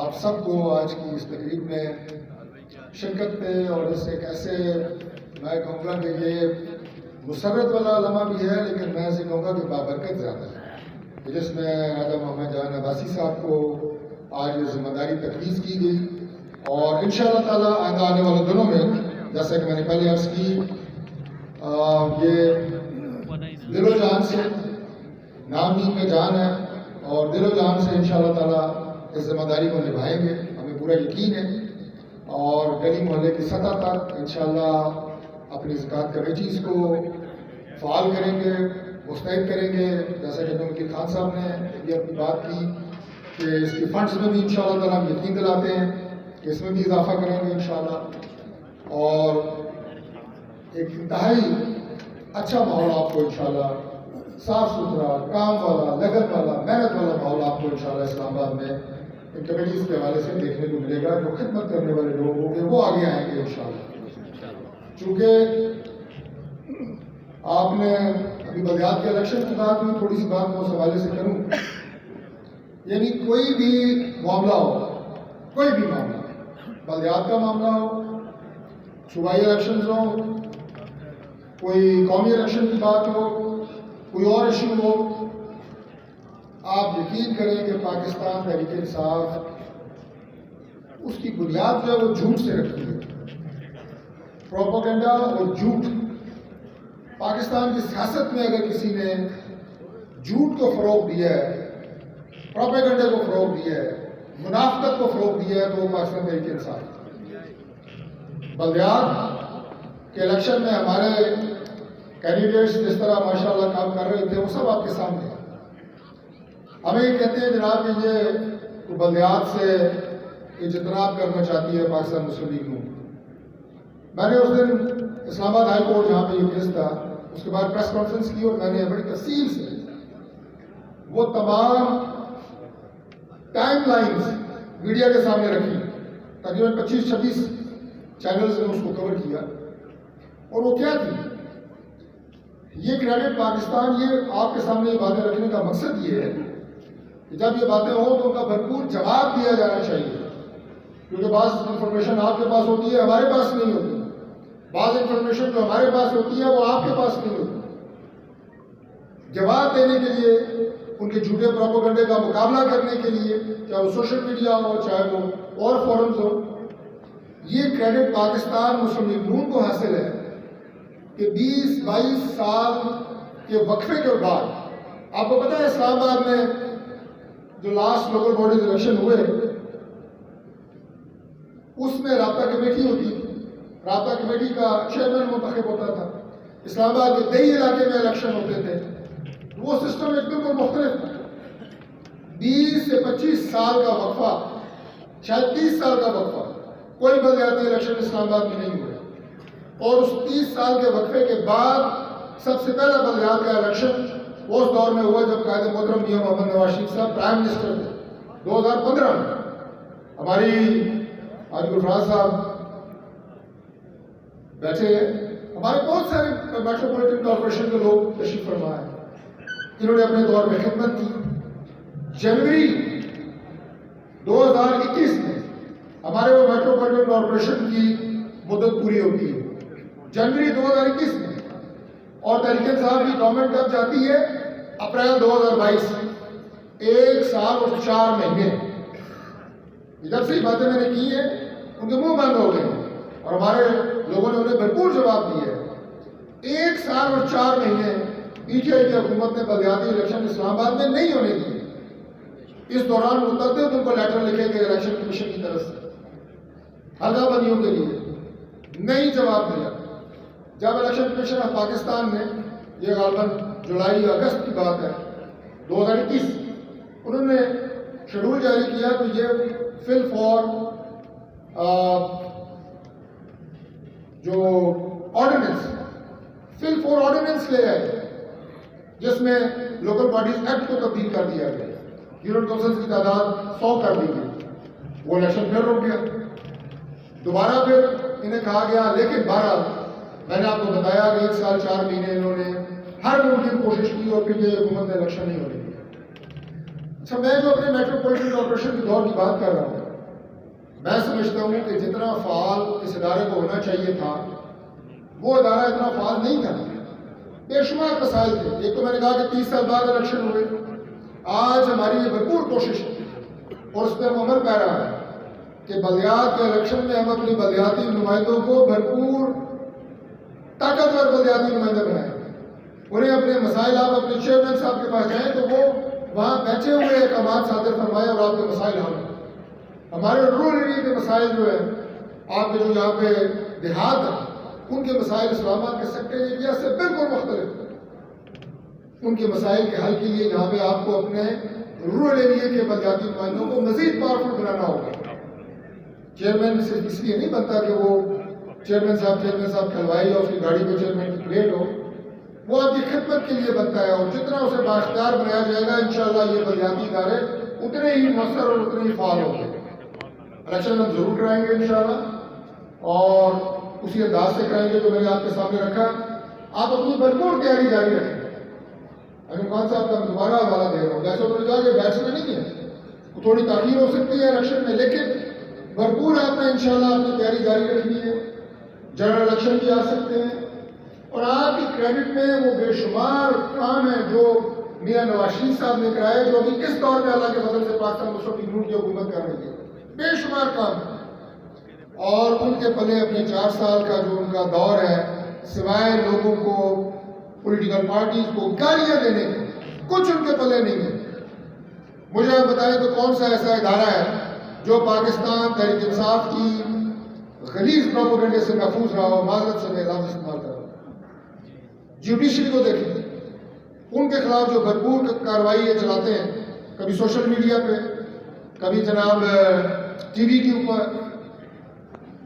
آپ سب کو آج کی اس تقریب میں شرکت پہ، اور اس سے کیسے میں کہوں گا کہ یہ مسرت والا لمحہ بھی ہے، لیکن میں اسے کہوں گا کہ بابرکت زیادہ ہے، جس میں راجہ محمد جان عباسی صاحب کو آج یہ ذمہ داری تفویض کی گئی، اور انشاءاللہ تعالیٰ آئندہ آنے والے دنوں میں جیسا کہ میں نے پہلے عرض کی، یہ دل و جان سے، نام دین میں جان ہے، اور دل و جان سے انشاءاللہ تعالیٰ اس ذمہ داری کو نبھائیں گے، ہمیں پورا یقین ہے، اور گلی محلے کی سطح تک انشاءاللہ اپنی زکوٰۃ کمیٹیز کو فعال کریں گے، مستعد کریں گے، جیسا کہ وکیل خان صاحب نے یہ اپنی بات کی کہ اس کی فنڈز میں بھی انشاءاللہ تعالیٰ ہم یقین دلاتے ہیں کہ اس میں بھی اضافہ کریں گے انشاءاللہ، اور ایک انتہائی اچھا ماحول آپ کو انشاءاللہ صاف ستھرا، کام والا، لگن والا، محنت والا ماحول آپ کو انشاءاللہ اسلام آباد میں ان کمیٹیز کے حوالے سے دیکھنے کو ملے گا۔ جو خدمت کرنے والے لوگ ہوں گے وہ آگے آئیں گے انشاءاللہ۔ چونکہ آپ نے ابھی بلدیات کے الیکشن کی بات ہوئی، تھوڑی سی بات میں اس حوالے سے کروں، یعنی کوئی بھی معاملہ ہو، کوئی بھی معاملہ، بلدیات کا معاملہ ہو، صوبائی الیکشنز ہو، کوئی قومی الیکشن کی بات ہو، کوئی اور ایشو ہو، آپ یقین کریں کہ پاکستان تحریک انصاف اس کی بنیاد جو ہے وہ جھوٹ سے رکھتی ہے، پروپیگنڈا اور جھوٹ۔ پاکستان کی سیاست میں اگر کسی نے جھوٹ کو فروغ دیا ہے، پروپیگنڈا کو فروغ دیا ہے، منافقت کو فروغ دیا ہے، تو وہ پاکستان تحریک انصاف ہے۔ بلدیات کے الیکشن میں ہمارے کینڈیڈیٹس جس طرح ماشاءاللہ کام کر رہے تھے وہ سب آپ کے سامنے ہیں۔ ہمیں یہ کہتے ہیں جناب کہ یہ بلدیات سے اجتناب کرنا چاہتی ہے پاکستان مسلم لیگ نون۔ میں نے اس دن اسلام آباد ہائی کورٹ جہاں پہ یہ کیس تھا، اس کے بعد پریس کانفرنس کی، اور میں نے بڑی تفصیل سے وہ تمام ٹائم لائنز میڈیا کے سامنے رکھی، تقریباً 25-26 چینلز نے اس کو کور کیا، اور وہ کیا تھی؟ یہ کریڈٹ پاکستان، یہ آپ کے سامنے یہ باتیں رکھنے کا مقصد یہ ہے کہ جب یہ باتیں ہوں تو ان کا بھرپور جواب دیا جانا چاہیے، کیونکہ بعض انفارمیشن آپ کے پاس ہوتی ہے، ہمارے پاس نہیں ہوتی، بعض انفارمیشن جو ہمارے پاس ہوتی ہے وہ آپ کے پاس نہیں ہوتی۔ جواب دینے کے لیے، ان کے جھوٹے پروپیگنڈے کا مقابلہ کرنے کے لیے، چاہے وہ سوشل میڈیا ہو، چاہے وہ اور فورمز ہو، یہ کریڈٹ پاکستان مسلم لیگ نون کو حاصل ہے کہ 20-22 سال کے وقفے کے بعد، آپ کو پتہ ہے اسلام آباد میں جو لاسٹ لوکل باڈیز الیکشن ہوئے، اس میں رابطہ کمیٹی ہوتی تھی، رابطہ کمیٹی کا چیئرمین منتخب ہوتا تھا، اسلام آباد کے دیہی علاقے میں الیکشن ہوتے تھے، وہ سسٹم ایک بالکل مختلف تھا۔ 20 سے 25 سال کا وقفہ، شاید 30 سال کا وقفہ، کوئی بلدیاتی الیکشن اسلام آباد میں نہیں ہوئے، اور اس 30 سال کے وقفے کے بعد سب سے پہلا بلدیات کا الیکشن اس دور میں ہوا جب قائد محترم میاں محمد نواز شریف صاحب پرائم منسٹر تھے، 2015 میں۔ ہماری آج گلفراز صاحب بیٹھے ہیں، ہمارے بہت سارے میٹروپولیٹن کارپوریشن کے لوگ تشریف فرما ہیں جنہوں نے اپنے دور میں خدمت کی۔ جنوری 2021 میں ہمارے وہ میٹروپولیٹن کارپوریشن کی مدت پوری ہوتی ہے، جنوری 2021 میں، اور تحریک انصاف کی گورنمنٹ کب جاتی ہے؟ اپریل 2022، 1 سال اور 4 مہینے۔ جب سے یہ باتیں میں نے کی ہیں ان کے منہ بند ہو گئے ہیں، اور ہمارے لوگوں نے انہیں بھرپور جواب دیا ہے۔ 1 سال اور 4 مہینے پی ٹی آئی کی حکومت نے بلدیاتی الیکشن اسلام آباد میں نہیں ہونے دیے۔ اس دوران متعدد ان کو لیٹر لکھے گئے الیکشن کمیشن کی طرف سے حلقہ بندیوں کے لیے، نہیں جواب دیا۔ جب الیکشن کمیشن آف پاکستان نے، یہ غالباً جولائی اگست کی بات ہے 2021، انہوں نے شیڈول جاری کیا تو یہ فل فار جو آرڈیننس، فل فور آرڈیننس لے آئے، جس میں لوکل باڈیز ایکٹ کو تبدیل کر دیا گیا، یونٹ کونسلز کی تعداد 100 کر دی گئی۔ وہ الیکشن پھر رک گیا، دوبارہ پھر انہیں کہا گیا، لیکن بہرحال میں نے آپ کو بتایا کہ 1 سال 4 مہینے انہوں نے ہر ممکن کوشش کی، اور پھر یہ حکومت نے الیکشن نہیں ہونے دیا۔ اچھا، میں جو اپنے میٹروپولیٹن کارپوریشن کے دور کی بات کر رہا ہوں، میں سمجھتا ہوں کہ جتنا فعال اس ادارے کو ہونا چاہیے تھا وہ ادارہ اتنا فعال نہیں تھا. بے شمار مسائل تھے. ایک تو میں نے کہا کہ 30 سال بعد الیکشن ہوئے. آج ہماری یہ بھرپور کوشش ہے اور اس پہ ہم عمل پہ رہا ہے کہ بلدیات کے الیکشن میں ہم اپنی بلدیاتی نمائندوں کو بھرپور طاقتور بلدیاتی نمائندے بنائیں. انہیں اپنے مسائل آپ اپنے چیئرمین صاحب کے پاس جائیں تو وہ وہاں بیٹھے ہوئے احکامات صادر فرمائیں اور آپ کے مسائل حل. ہمارے رورل ایریا کے مسائل جو ہے آپ کے جو یہاں پہ دیہات ہیں ان کے مسائل اسلام آباد کے سیکٹر ایریا سے بالکل مختلف ہیں. ان کے مسائل کے حل کے لیے یہاں پہ آپ کو اپنے رورل ایریا کے بلدیاتی نمائندوں کو مزید پاورفل بنانا ہوگا. چیئرمین صرف اس لیے نہیں بنتا کہ وہ چیئرمین صاحب کھلوائی اور اس کی گاڑی پہ چیئرمین کی پلیٹ ہو. وہ آپ کی خدمت کے لیے بنتا ہے اور جتنا اسے بااختیار بنایا جائے گا انشاءاللہ یہ بلدیاتی ادارے اتنے ہی مؤثر اور اتنے ہی فعال ہوں گے. الیکشن ہم ضرور کرائیں گے انشاءاللہ اور اسی انداز سے کرائیں گے جو میں نے آپ کے سامنے رکھا. آپ اپنی بھرپور تیاری جاری رکھیں. امین خان صاحب کا دوبارہ حوالہ دے رہا ہوں. جیسے انہوں نے کہا کہ بیٹھنا نہیں ہے, تھوڑی تاخیر ہو سکتی ہے الیکشن میں, لیکن بھرپور آپ نے انشاءاللہ اپنی تیاری جاری رکھنی ہے. جنرل الیکشن بھی آ سکتے ہیں اور آپ کی کریڈٹ میں وہ بے شمار کام ہیں جو میاں نواز شریف صاحب نے کرائے, جو ابھی اس دور میں اللہ کے فضل سے پاکستان مسلم لیگ نون کی حکومت کر رہی ہے. بے شمار کام ہے اور ان کے پلے اپنے 4 سال کا جو ان کا دور ہے سوائے لوگوں کو پولیٹیکل پارٹیز کو گالیاں دینے کے کچھ ان کے پلے نہیں ہے. مجھے آپ بتائیں کہ کون سا ایسا ادارہ ہے جو پاکستان تحریک انصاف کی غلیظ پروپیگنڈے سے محفوظ رہا ہو. معذرت سے میں لفظ استعمال کر رہا ہوں. جوڈیشری کو دیکھیں, ان کے خلاف جو بھرپور کارروائی چلاتے ہیں, کبھی سوشل میڈیا پہ, کبھی جناب ٹی وی کے اوپر,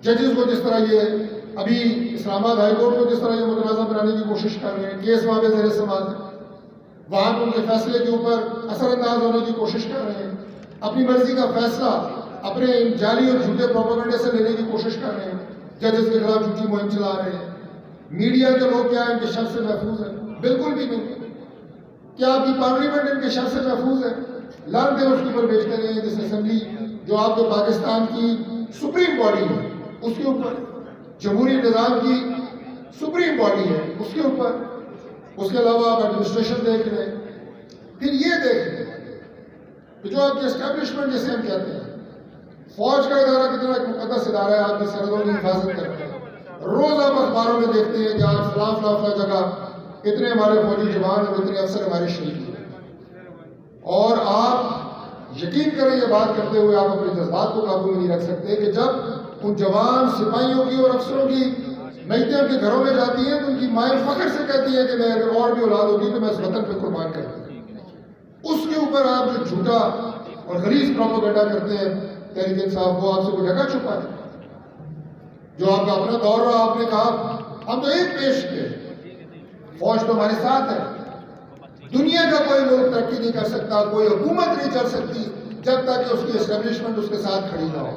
ججز کو جس طرح یہ ابھی اسلام آباد ہائی کورٹ کو جس طرح یہ متنازع بنانے کی کوشش کر رہے ہیں, کیس وہاں پہ زیر سماعت ہے, وہاں پہ ان کے فیصلے کے اوپر اثر انداز ہونے کی کوشش کر رہے ہیں, اپنی مرضی کا فیصلہ اپنے جعلی اور جھوٹے پروپیگنڈے سے لینے کی کوشش کر رہے ہیں, ججز کے خلاف جھوٹی مہم چلا رہے ہیں. میڈیا کے لوگ کیا ان کے شر سے محفوظ ہیں؟ بالکل بھی نہیں. کیا آپ کی پارلیمنٹ ان کے شر سے محفوظ ہے؟ لڑتے اس کے اوپر بیچتے رہے ہیں. جس اسمبلی جو آپ کے پاکستان کی سپریم باڈی ہے اس کے اوپر, جمہوری نظام کی سپریم باڈی ہے اس کے اوپر. اس کے علاوہ آپ ایڈمنسٹریشن دیکھ رہے ہیں. پھر یہ دیکھ رہے ہیں کہ جو آپ کی اسٹیبلشمنٹ جسے ہم کہتے ہیں, فوج کا ادارہ کتنا ایک مقدس ادارہ ہے, آپ کی سرحدوں کی حفاظت کرتا ہے. روز آپ اخباروں میں دیکھتے ہیں کہ آج فلاں فلاں فلاں جگہ اتنے ہمارے فوجی جوان اور اتنے افسر ہمارے شہید ہوئے. اور آپ یقین کریں یہ بات کرتے ہوئے آپ اپنے جذبات کو قابو میں نہیں رکھ سکتے کہ جب ان جوان سپاہیوں کی اور افسروں کی میتیں ان کے گھروں میں جاتی ہیں تو ان کی مائیں فخر سے کہتی ہیں کہ میں اگر اور بھی اولاد ہوتی تو میں اس وطن پہ قربان کرتی. اس کے اوپر آپ جو جھوٹا اور غلیظ پروپیگنڈا کرتے ہیں تحریک انصاف, وہ آپ سے کوئی جگہ چھپا ہے. جو آپ کا اپنا دور رہا, آپ نے کہا ہم تو ایک پیش کیے, فوج تو ہمارے ساتھ ہے. دنیا کا کوئی ملک ترقی نہیں کر سکتا, کوئی حکومت نہیں چل سکتی جب تک کہ اس کی اسٹیبلشمنٹ اس کے ساتھ کھڑی نہ ہو.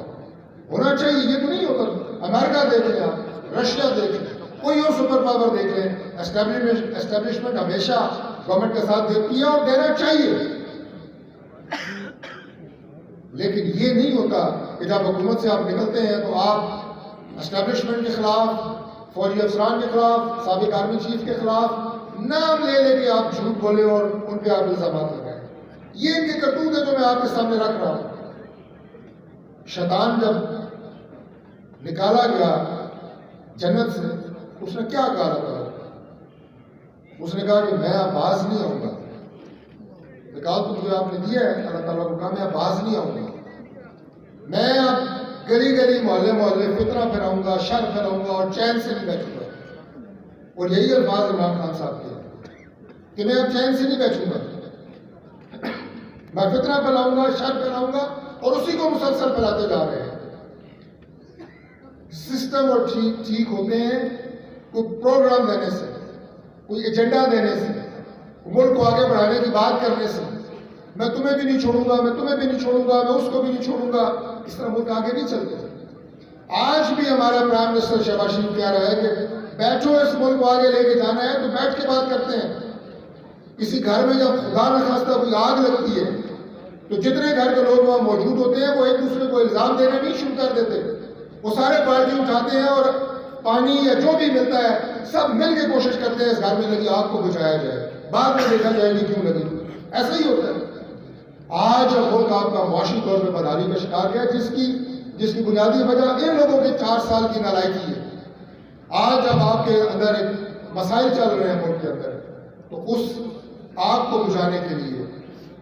ہونا چاہیے, یہ تو نہیں ہوتا. امریکہ دیکھ لیں آپ, رشیا دیکھ لیں, کوئی اور سپر پاور دیکھ لیں, اسٹیبلشمنٹ ہمیشہ گورنمنٹ کے ساتھ دیتی ہے اور دینا چاہیے. لیکن یہ نہیں ہوتا کہ جب حکومت سے آپ نکلتے ہیں تو آپ اسٹیبلشمنٹ کے خلاف, فوجی افسران کے خلاف, سابق آرمی چیف کے خلاف نام لے لے کے آپ جھوٹ بولے اور ان پہ آپ الزامات لگائیں. یہ ان کے کرتوت ہے جو میں آپ کے سامنے رکھ رہا ہوں. شیطان جب نکالا گیا جنت سے, اس نے کیا کہا تھا؟ اس نے کہا کہ میں اب باز نہیں آؤں گا. نکال تو جو آپ نے دیا ہے اللہ تعالیٰ کو کہا میں اب باز نہیں آؤں گا. میں اب گلی گلی محلے محلے فتنہ پھیلاؤں گا, شر پھیلاؤں گا اور چین سے نہیں بیٹھوں گا. اور یہی الفاظ عمران خان صاحب کے کہ میں اب چین سے نہیں بیٹھوں گا, میں فتنہ پھیلاؤں گا, شر پھیلاؤں گا, اور اسی کو مسلسل پھیلاتے جا رہے ہیں. سسٹم اور ٹھیک ہوتے ہیں کوئی پروگرام دینے سے, کوئی ایجنڈا دینے سے, ملک کو آگے بڑھانے کی بات کرنے سے. میں تمہیں بھی نہیں چھوڑوں گا, میں تمہیں بھی نہیں چھوڑوں گا, میں اس کو بھی نہیں چھوڑوں گا. اس طرح ملک آگے نہیں چلتے. آج بھی ہمارا پرائم منسٹر شہباز شریف کہہ رہا ہے کہ بیٹھو, اس ملک کو آگے لے کے جانا ہے تو بیٹھ کے بات کرتے ہیں. کسی گھر میں جب خدا نخواستہ کوئی آگ لگتی ہے تو جتنے گھر کے لوگ وہاں موجود ہوتے ہیں وہ ایک دوسرے کو الزام پیغام دینے نہیں شروع کر دیتے. وہ سارے بالٹی اٹھاتے ہیں اور پانی یا جو بھی ملتا ہے سب مل کے کوشش کرتے ہیں اس گھر میں لگی آگ کو بجھایا جائے, بعد میں دیکھا جائے گی کیوں لگی. ایسا ہی ہوتا ہے. آج ملک آپ کا معاشی طور پہ بدحالی کا شکار گیا, جس کی بنیادی وجہ ان لوگوں کے 4 سال کی نالائکی ہے. آج جب آپ کے اندر ایک مسائل چل رہے ہیں ملک کے اندر, تو اس آگ کو بجھانے کے لیے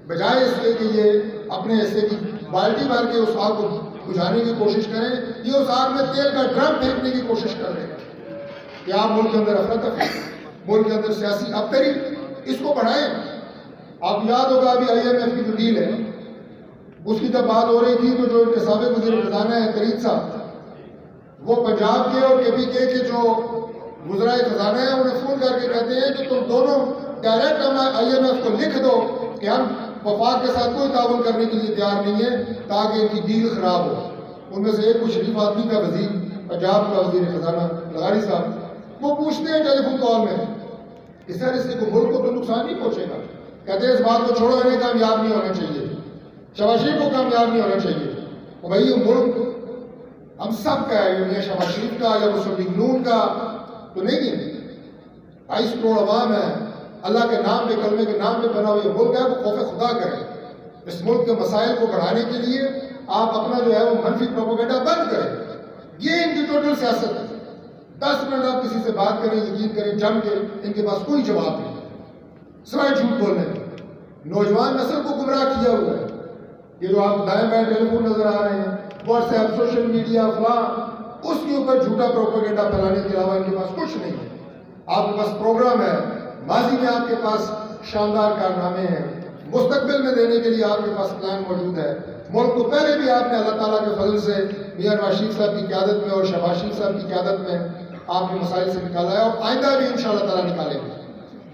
بجائے اس کے کہ یہ اپنے حصے کی بالٹی بھر کے اس آگ کو بجھانے کی کوشش کریں, یہ اس آگ میں تیل کا ڈرم پھینکنے کی کوشش کر رہے ہیں کہ آپ ملک کے اندر افراتفری, ملک کے اندر سیاسی ابتری, اس کو بڑھائیں. آپ یاد ہوگا ابھی IMF کی جو ڈیل ہے اس کی جب بات ہو رہی تھی تو جو ان کے سابق وزیر خزانہ ہیں کریم صاحب, وہ پنجاب کے اور KPK کے جو وزرائے خزانہ ہیں انہیں فون کر کے کہتے ہیں کہ تم دونوں ڈائریکٹ IMF کو لکھ دو کہ ہم وفاق کے ساتھ کوئی تعاون کرنے کے لیے تیار نہیں ہے تاکہ ان کی ڈیل خراب ہو. ان میں سے ایک کچھ شریف آدمی کا وزیر پنجاب کا وزیر خزانہ لغاری صاحب, وہ پوچھتے ہیں ٹیلی فون کال میں کہ سر اس سے ملک کو تو نقصان نہیں پہنچے گا. کہتے ہیں اس بات کو چھوڑو, انہیں کامیاب نہیں ہونا چاہیے, شہباز شریف کو کامیاب نہیں ہونا چاہیے. اور بھائی یہ ملک ہم سب کا ہے, یہ شہباز شریف کا یا مسلم لیگ نون کا تو نہیں ہے. 22 کروڑ عوام ہے, اللہ کے نام پہ کلمے کے نام پہ بنا ہوا یہ ملک ہے. وہ خوف خدا کریں. اس ملک کے مسائل کو بڑھانے کے لیے آپ اپنا جو ہے وہ منفی پروپیگنڈا بند کریں. یہ ان کی ٹوٹل سیاست ہے. 10 منٹ آپ کسی سے بات کریں, یقین کریں جم کے, ان کے پاس کوئی جواب نہیں سوائے جھوٹ بولنے کا. نوجوان نسل کو گمراہ کیا ہوا ہے. یہ جو آپ دائیں بائیں ٹیلی فون نظر آ رہے ہیں, واٹس ایپ, سوشل میڈیا, فلاں, اس کے اوپر جھوٹا پروپیگنڈا پھیلانے کے علاوہ ان کے پاس کچھ نہیں ہے. آپ کے پاس پروگرام ہے, ماضی میں آپ کے پاس شاندار کارنامے ہیں, مستقبل میں دینے کے لیے آپ کے پاس پلان موجود ہے. ملک کو پہلے بھی آپ نے اللہ تعالیٰ کے فضل سے میاں نواز شریف صاحب کی قیادت میں اور شہباز شریف صاحب کی قیادت میں آپ کے مسائل سے نکالا ہے, اور آئندہ بھی انشاءاللہ تعالیٰ نکالیں گے.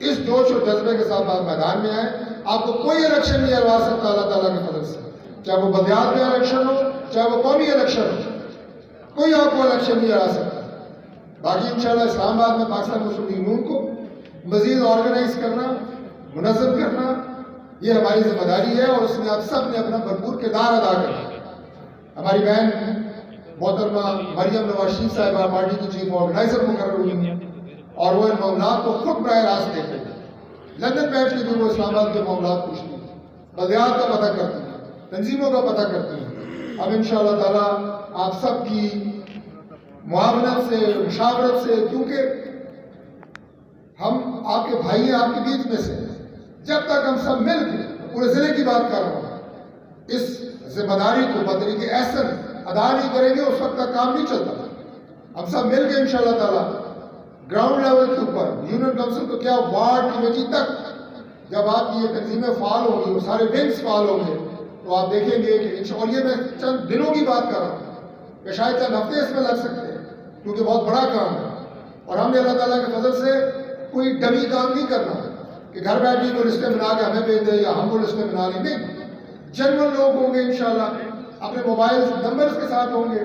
اس جوش اور جذبے کے ساتھ آپ میدان میں آئیں. آپ کو کوئی الیکشن نہیں ہروا سکتا اللہ تعالیٰ کے فضل سے, چاہے وہ بلدیات میں الیکشن ہو, چاہے وہ قومی الیکشن ہو, کوئی آپ کو الیکشن نہیں ہرا سکتا. باقی انشاءاللہ اسلام آباد میں پاکستان مسلم لیگ نون کو مزید آرگنائز کرنا, منظم کرنا, یہ ہماری ذمہ داری ہے, اور اس میں آپ سب نے اپنا بھرپور کردار ادا کرنا. ہماری بہن محترمہ مریم نواز شریف صاحبہ پارٹی کی چیف آرگنائزر مقرر ہوئی ہیں, اور وہ ان معاملات کو خود براہ راست دیکھتے ہیں. لندن بیٹھ کے بھی وہ اسلام آباد کے معاملات پوچھتی ہیں, بلدیات کا پتہ کرتی ہیں, تنظیموں کا پتہ کرتی ہیں. اب انشاءاللہ تعالیٰ آپ سب کی معاونت سے, مشاورت سے, کیونکہ ہم آپ کے بھائی ہیں, آپ کے بیچ میں سے, جب تک ہم سب مل کے, پورے ضلع کی بات کر رہا ہوں, اس ذمہ داری کو بطریق احسن ادا نہیں کریں گے اس وقت تک کام نہیں چلتا. ہم سب مل کے انشاءاللہ تعالیٰ گراؤنڈ لیول کے اوپر یونین کونسل تو کیا وارڈ کمیٹی تک جب آپ کی یہ تنظیمیں فعال ہوں گی, وہ سارے ونگز فعال ہوں گے, تو آپ دیکھیں گے کہ اور یہ میں چند دنوں کی بات کر رہا ہوں کہ شاید چند ہفتے اس میں لگ سکتے ہیں, کیونکہ بہت بڑا کام ہے. اور ہم نے اللہ تعالیٰ کے فضل سے کوئی ڈمی کام نہیں کرنا کہ گھر بیٹھ کے کوئی رشتے بنا کے ہمیں بھیج دے یا ہم وہ رشتے بنا لیں. نہیں, جنرل لوگ ہوں گے انشاءاللہ, اپنے موبائل نمبرز کے ساتھ ہوں گے.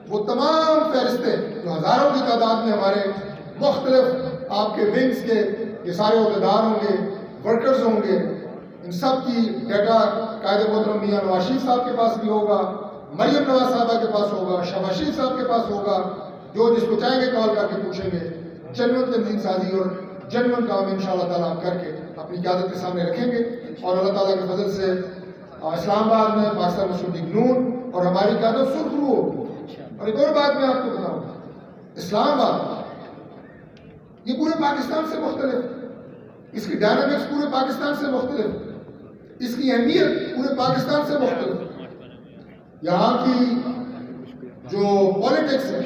وہ تمام فہرستیں جو ہزاروں کی تعداد میں ہمارے مختلف آپ کے ونگز کے یہ سارے عہدیدار ہوں گے, ورکرز ہوں گے, ان سب کی ڈیٹا قائد محترم میاں نواز شریف صاحب کے پاس بھی ہوگا, مریم نواز صاحبہ کے پاس ہوگا, شہباز شریف صاحب کے پاس ہوگا. جو جس کو چاہیں گے کال کر کے پوچھیں گے. جنرل تنظیم سازی اور جنرل کام انشاءاللہ تعالیٰ کر کے اپنی قیادت کے سامنے رکھیں گے, اور اللہ تعالیٰ کے فضل سے اسلام آباد میں پاکستان مسلم لیگ نون اور ہماری قیادت سرخرو ہوگی. اور ایک اور بات میں آپ کو بتاؤں, اسلام آباد یہ پورے پاکستان سے مختلف, اس کی ڈائنامکس پورے پاکستان سے مختلف, اس کی اہمیت پورے پاکستان سے مختلف. یہاں کی جو پالیٹکس ہے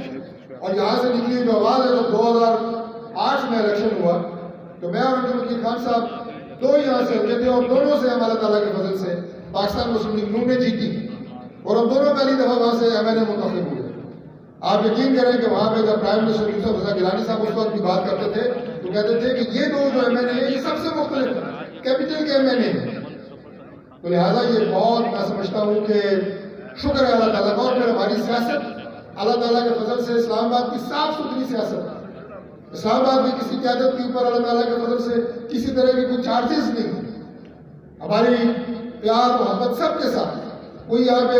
اور یہاں سے نکلی جو آواز ہے, جب 2008 میں الیکشن ہوا تو میں اور عبد الوکیل خان صاحب دو یہاں سے ہوتے تھے, اور دونوں سے ہم اللہ تعالیٰ کے فضل سے پاکستان مسلم لیگ نون نے جیتی, اور ہم دونوں پہلی دفعہ وہاں سے MNA منتخب ہوئے. آپ یقین کریں کہ وہاں پہ جب پرائم منسٹر یوسف رضا گیلانی صاحب اس وقت بھی بات کرتے تھے تو کہتے تھے کہ یہ دو جو MNA ہیں یہ سب سے مختلف ہیں, کیپٹل کے MNA ہیں. تو لہٰذا یہ بہت میں سمجھتا ہوں کہ شکر ہے اللہ تعالیٰ کا, اور پھر ہماری سیاست اللہ تعالیٰ کے فضل سے اسلام آباد کی صاف ستھری سیاست ہے. اسلام آباد کی کسی قیادت کے اوپر اللہ تعالیٰ کے فضل سے کسی طرح کی کوئی چارجز نہیں. ہماری پیار محبت سب کے ساتھ, کوئی یہاں پہ